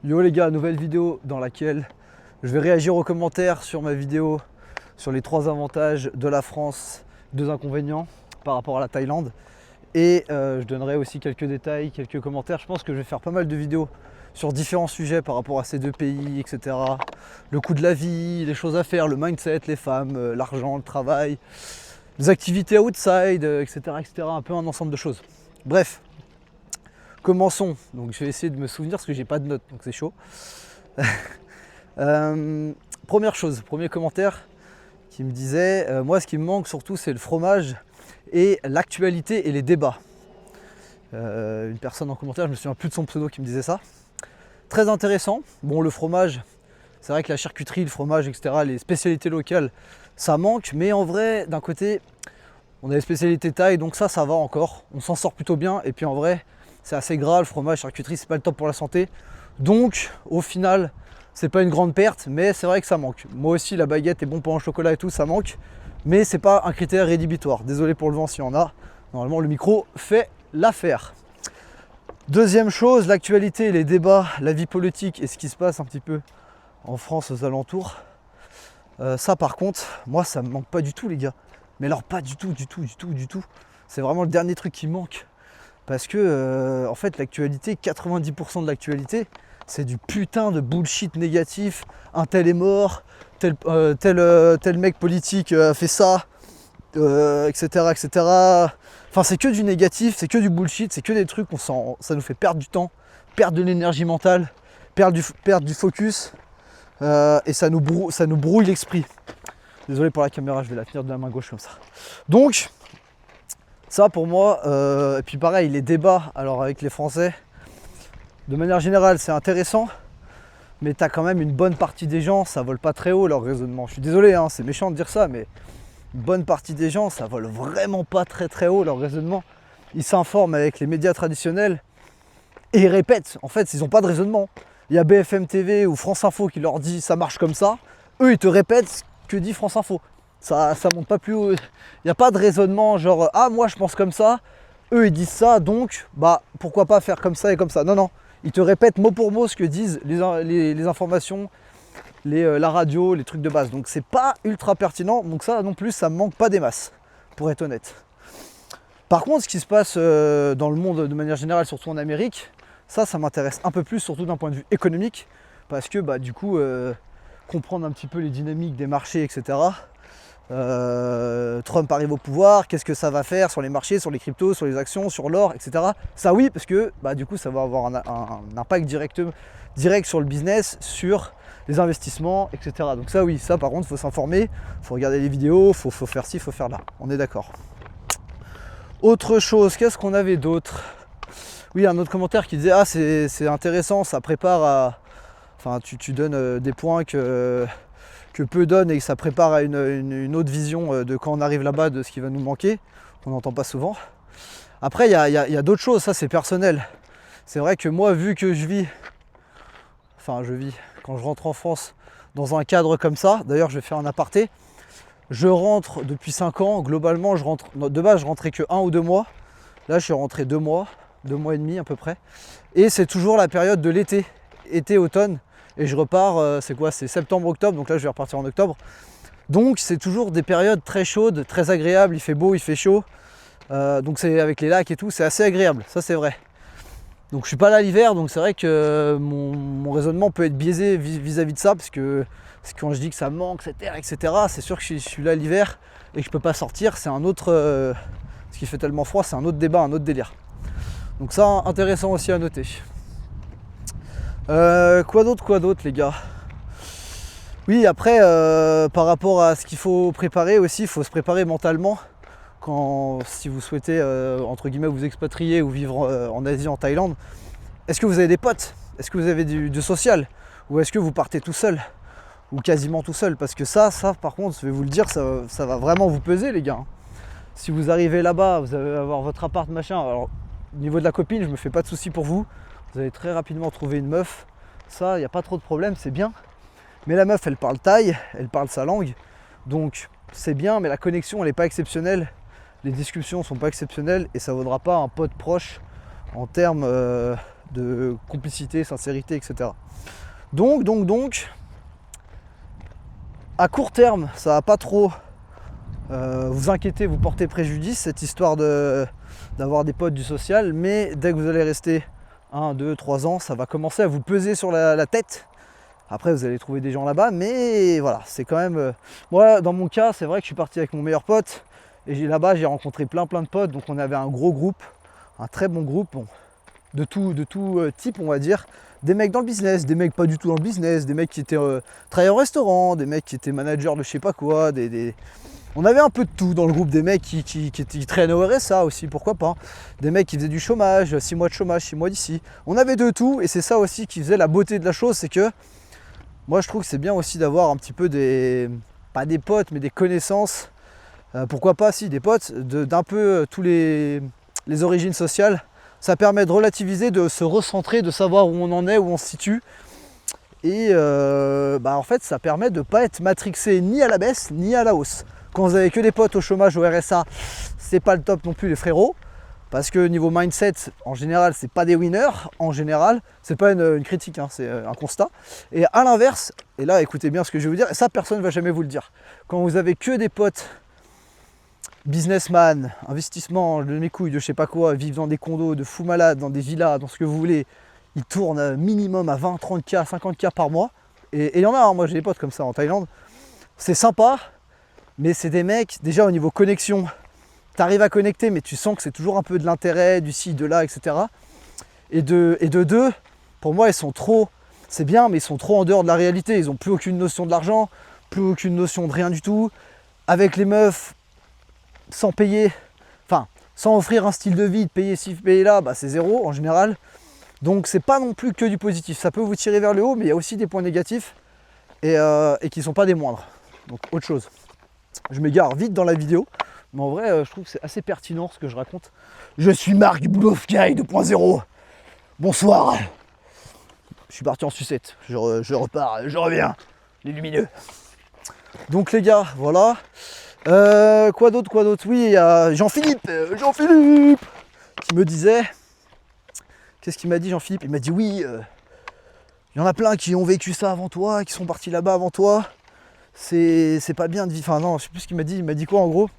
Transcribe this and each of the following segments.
Yo les gars, nouvelle vidéo dans laquelle je vais réagir aux commentaires sur ma vidéo sur les 3 avantages de la France, 2 inconvénients par rapport à la Thaïlande. Et je donnerai aussi quelques détails, quelques commentaires. Je pense que je vais faire pas mal de vidéos sur différents sujets par rapport à ces 2 pays, etc. Le coût de la vie, les choses à faire, le mindset, les femmes, l'argent, le travail, les activités outside, etc., etc. Un peu un ensemble de choses. Bref. Commençons, donc je vais essayer de me souvenir parce que j'ai pas de notes, donc c'est chaud. Première chose, premier commentaire qui me disait, moi ce qui me manque surtout c'est le fromage et l'actualité et les débats. Une personne en commentaire, je me souviens plus de son pseudo qui me disait ça. Très intéressant, bon le fromage, c'est vrai que la charcuterie, le fromage, etc., les spécialités locales, ça manque, mais en vrai, d'un côté, on a les spécialités thaï, donc ça va encore, on s'en sort plutôt bien, et puis en vrai, c'est assez gras, le fromage, charcuterie, c'est pas le top pour la santé. Donc, au final, c'est pas une grande perte, mais c'est vrai que ça manque. Moi aussi, la baguette et bon pain au chocolat et tout, ça manque. Mais c'est pas un critère rédhibitoire. Désolé pour le vent s'il y en a. Normalement, le micro fait l'affaire. Deuxième chose, l'actualité, les débats, la vie politique et ce qui se passe un petit peu en France aux alentours. Ça, par contre, moi, ça me manque pas du tout, les gars. Mais alors, pas du tout. C'est vraiment le dernier truc qui manque. Parce que, en fait, l'actualité, 90% de l'actualité, c'est du putain de bullshit négatif. Un tel est mort, tel mec politique a fait ça, etc., etc. Enfin, c'est que du négatif, c'est que du bullshit, c'est que des trucs, ça nous fait perdre du temps, perdre de l'énergie mentale, perdre du focus, et ça nous brouille l'esprit. Désolé pour la caméra, je vais la tenir de la main gauche comme ça. Donc, ça pour moi, et puis pareil, les débats alors avec les Français, de manière générale c'est intéressant, mais t'as quand même une bonne partie des gens, ça vole pas très haut leur raisonnement. Je suis désolé, hein, c'est méchant de dire ça, mais une bonne partie des gens, ça vole vraiment pas très haut leur raisonnement. Ils s'informent avec les médias traditionnels et ils répètent, en fait ils ont pas de raisonnement. Il y a BFM TV ou France Info qui leur dit ça marche comme ça, eux ils te répètent ce que dit France Info. Ça monte pas plus haut. Il n'y a pas de raisonnement genre ah moi je pense comme ça, eux ils disent ça donc bah pourquoi pas faire comme ça et comme ça. Non, ils te répètent mot pour mot ce que disent les informations, la radio, les trucs de base. Donc c'est pas ultra pertinent, donc ça non plus ça me manque pas des masses, pour être honnête. Par contre ce qui se passe dans le monde de manière générale, surtout en Amérique, ça m'intéresse un peu plus, surtout d'un point de vue économique, parce que bah du coup comprendre un petit peu les dynamiques des marchés, etc. Trump arrive au pouvoir, qu'est-ce que ça va faire sur les marchés, sur les cryptos, sur les actions, sur l'or, etc. Ça oui, parce que bah, du coup ça va avoir un impact direct sur le business, sur les investissements, etc. Donc ça oui, ça par contre il faut s'informer, il faut regarder les vidéos, il faut faire ci, il faut faire là, on est d'accord. Autre chose, qu'est-ce qu'on avait d'autre? Oui, un autre commentaire qui disait ah c'est intéressant, ça prépare à... Enfin tu donnes des points que peu donnent et que ça prépare à une autre vision de quand on arrive là-bas, de ce qui va nous manquer, qu'on n'entend pas souvent. Après, il y a d'autres choses, ça c'est personnel. C'est vrai que moi, vu que je vis, quand je rentre en France dans un cadre comme ça, d'ailleurs je vais faire un aparté, je rentre depuis 5 ans, globalement je rentre, de base je rentrais que 1 ou 2 mois, là je suis rentré 2 mois et demi à peu près, et c'est toujours la période de l'été, automne, et je repars, c'est septembre-octobre, donc là je vais repartir en octobre. Donc c'est toujours des périodes très chaudes, très agréables, il fait beau, il fait chaud. Donc c'est avec les lacs et tout, c'est assez agréable, ça c'est vrai. Donc je suis pas là l'hiver, donc c'est vrai que mon raisonnement peut être biaisé vis-à-vis de ça, parce que quand je dis que ça manque cet air, etc., c'est sûr que je suis là l'hiver et que je peux pas sortir, c'est un autre... ce qui fait tellement froid, c'est un autre débat, un autre délire. Donc ça, intéressant aussi à noter. Quoi d'autre les gars? Oui, après par rapport à ce qu'il faut préparer aussi, il faut se préparer mentalement si vous souhaitez entre guillemets vous expatrier ou vivre en Asie, en Thaïlande. Est-ce que vous avez des potes? Est-ce que vous avez du social? Ou est-ce que vous partez tout seul? Ou quasiment tout seul? Parce que ça par contre, je vais vous le dire, ça va vraiment vous peser les gars. Si vous arrivez là-bas, vous allez avoir votre appart machin, alors au niveau de la copine, je me fais pas de soucis pour vous. Vous allez très rapidement trouver une meuf, ça, il n'y a pas trop de problème, c'est bien. Mais la meuf, elle parle thaï, elle parle sa langue, donc c'est bien, mais la connexion, elle n'est pas exceptionnelle. Les discussions sont pas exceptionnelles et ça vaudra pas un pote proche en termes de complicité, sincérité, etc. Donc, à court terme, ça va pas trop vous inquiéter, vous porter préjudice, cette histoire d'avoir des potes du social, mais dès que vous allez rester 1, 2, 3 ans, ça va commencer à vous peser sur la tête. Après, vous allez trouver des gens là-bas, mais voilà, c'est quand même... moi, dans mon cas, c'est vrai que je suis parti avec mon meilleur pote, et là-bas, j'ai rencontré plein de potes, donc on avait un gros groupe, un très bon groupe, bon, de tout type, on va dire. Des mecs dans le business, des mecs pas du tout dans le business, des mecs qui étaient travailleurs au restaurant, des mecs qui étaient managers de je sais pas quoi, on avait un peu de tout dans le groupe, des mecs qui traînaient au RSA aussi, pourquoi pas. Des mecs qui faisaient du chômage, 6 mois de chômage, 6 mois d'ici. On avait de tout, et c'est ça aussi qui faisait la beauté de la chose, c'est que moi je trouve que c'est bien aussi d'avoir un petit peu pas des potes, mais des connaissances, pourquoi pas, si, des potes, d'un peu tous les origines sociales. Ça permet de relativiser, de se recentrer, de savoir où on en est, où on se situe. Et en fait, ça permet de ne pas être matrixé ni à la baisse, ni à la hausse. Quand vous avez que des potes au chômage, au RSA, c'est pas le top non plus les frérots. Parce que niveau mindset, en général, c'est pas des winners. En général, c'est pas une critique, hein, c'est un constat. Et à l'inverse, et là, écoutez bien ce que je vais vous dire, et ça, personne ne va jamais vous le dire. Quand vous avez que des potes businessman, investissement, de mes couilles, de je sais pas quoi, vivent dans des condos de fous malades, dans des villas, dans ce que vous voulez, ils tournent minimum à 20, 30K, 50K par mois. Et il y en a, hein, moi j'ai des potes comme ça en Thaïlande. C'est sympa, mais c'est des mecs, déjà au niveau connexion, tu arrives à connecter, mais tu sens que c'est toujours un peu de l'intérêt, du ci, de là, etc. Et de deux, pour moi, ils sont trop, c'est bien, mais ils sont trop en dehors de la réalité. Ils n'ont plus aucune notion de l'argent, plus aucune notion de rien du tout. Avec les meufs, sans payer, enfin, sans offrir un style de vie, de payer ci, payer là, c'est zéro en général. Donc c'est pas non plus que du positif. Ça peut vous tirer vers le haut, mais il y a aussi des points négatifs et qui ne sont pas des moindres. Donc autre chose. Je m'égare vite dans la vidéo, mais en vrai, je trouve que c'est assez pertinent ce que je raconte. Je suis Marc du Boulot Sky 2.0. Bonsoir. Je suis parti en sucette. Je repars, je reviens. Les lumineux. Donc les gars, voilà. Quoi d'autre? Oui, il y a Jean-Philippe qui me disait... Qu'est-ce qu'il m'a dit Jean-Philippe? Il m'a dit oui, il y en a plein qui ont vécu ça avant toi, qui sont partis là-bas avant toi. C'est pas bien de vivre... Enfin non, je sais plus ce qu'il m'a dit. Il m'a dit quoi en gros?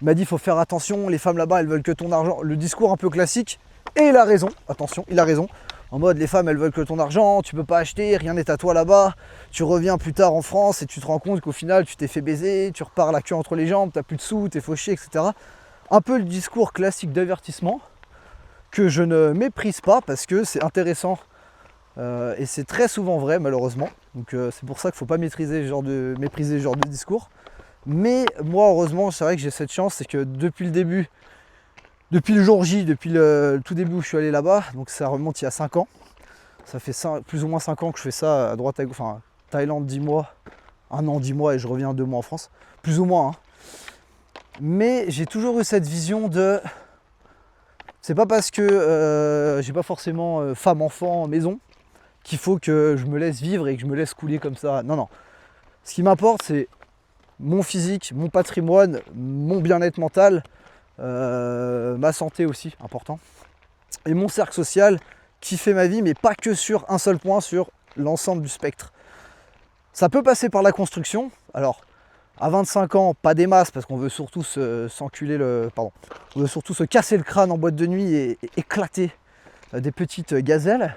Il m'a dit il faut faire attention, les femmes là-bas elles veulent que ton argent. Le discours un peu classique. Et il a raison, attention, il a raison. En mode les femmes elles veulent que ton argent, tu peux pas acheter, rien n'est à toi là-bas. Tu reviens plus tard en France et tu te rends compte qu'au final tu t'es fait baiser, tu repars la queue entre les jambes, t'as plus de sous, t'es fauché, etc. Un peu le discours classique d'avertissement que je ne méprise pas parce que c'est intéressant et c'est très souvent vrai malheureusement. Donc c'est pour ça qu'il ne faut pas mépriser ce genre de discours. Mais moi heureusement c'est vrai que j'ai cette chance, c'est que depuis le début, depuis le jour J, depuis le tout début où je suis allé là-bas, donc ça remonte il y a 5 ans. Ça fait plus ou moins 5 ans que je fais ça à droite à gauche, enfin Thaïlande 10 mois, 1 an 10 mois et je reviens 2 mois en France. Plus ou moins. Hein. Mais j'ai toujours eu cette vision de... C'est pas parce que j'ai pas forcément femme, enfant, maison qu'il faut que je me laisse vivre et que je me laisse couler comme ça. Non, non. Ce qui m'importe, c'est mon physique, mon patrimoine, mon bien-être mental, ma santé aussi, important. Et mon cercle social qui fait ma vie, mais pas que sur un seul point, sur l'ensemble du spectre. Ça peut passer par la construction. Alors, à 25 ans, pas des masses, parce qu'on veut surtout on veut surtout se casser le crâne en boîte de nuit et éclater des petites gazelles.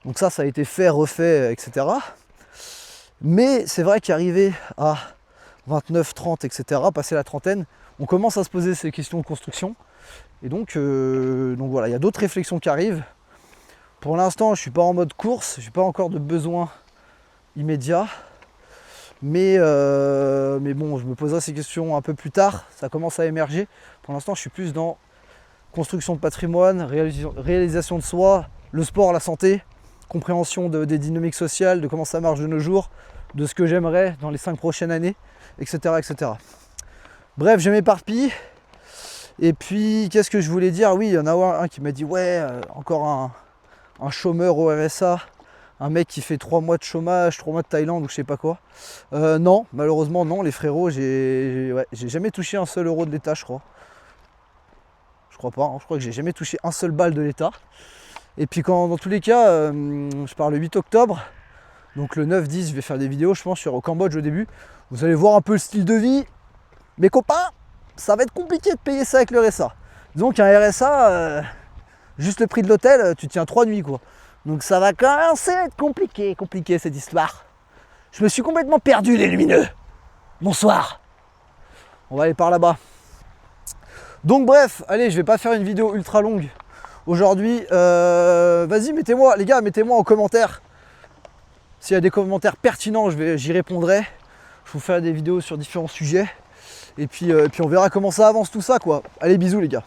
Donc ça a été fait, refait, etc. Mais c'est vrai qu'arrivé à 29, 30, etc., passer la trentaine, on commence à se poser ces questions de construction. Et donc voilà, il y a d'autres réflexions qui arrivent. Pour l'instant, je ne suis pas en mode course, je n'ai pas encore de besoin immédiat. Mais bon, je me poserai ces questions un peu plus tard, ça commence à émerger. Pour l'instant, je suis plus dans construction de patrimoine, réalisation de soi, le sport, la santé, compréhension des dynamiques sociales, de comment ça marche de nos jours, de ce que j'aimerais dans les 5 prochaines années, etc. etc. Bref, je m'éparpille. Et puis, qu'est-ce que je voulais dire? Oui, il y en a un qui m'a dit, ouais, encore un chômeur au RSA. Un mec qui fait 3 mois de chômage, 3 mois de Thaïlande ou je sais pas quoi. Non, malheureusement non, les frérots, j'ai jamais touché un seul euro de l'État, je crois. Je crois pas, hein, je crois que j'ai jamais touché un seul balle de l'État. Et puis quand dans tous les cas, je pars le 8 octobre, donc le 9-10 je vais faire des vidéos je pense au Cambodge au début. Vous allez voir un peu le style de vie. Mes copains, ça va être compliqué de payer ça avec le RSA. Disons qu'un RSA, juste le prix de l'hôtel, tu tiens 3 nuits quoi. Donc ça va commencer à être compliqué cette histoire. Je me suis complètement perdu les lumineux. Bonsoir. On va aller par là-bas. Donc bref, allez, je vais pas faire une vidéo ultra longue aujourd'hui. Vas-y, mettez-moi, les gars, mettez-moi en commentaire. S'il y a des commentaires pertinents, j'y répondrai. Je vous ferai des vidéos sur différents sujets. Et puis on verra comment ça avance tout ça quoi. Allez, bisous les gars.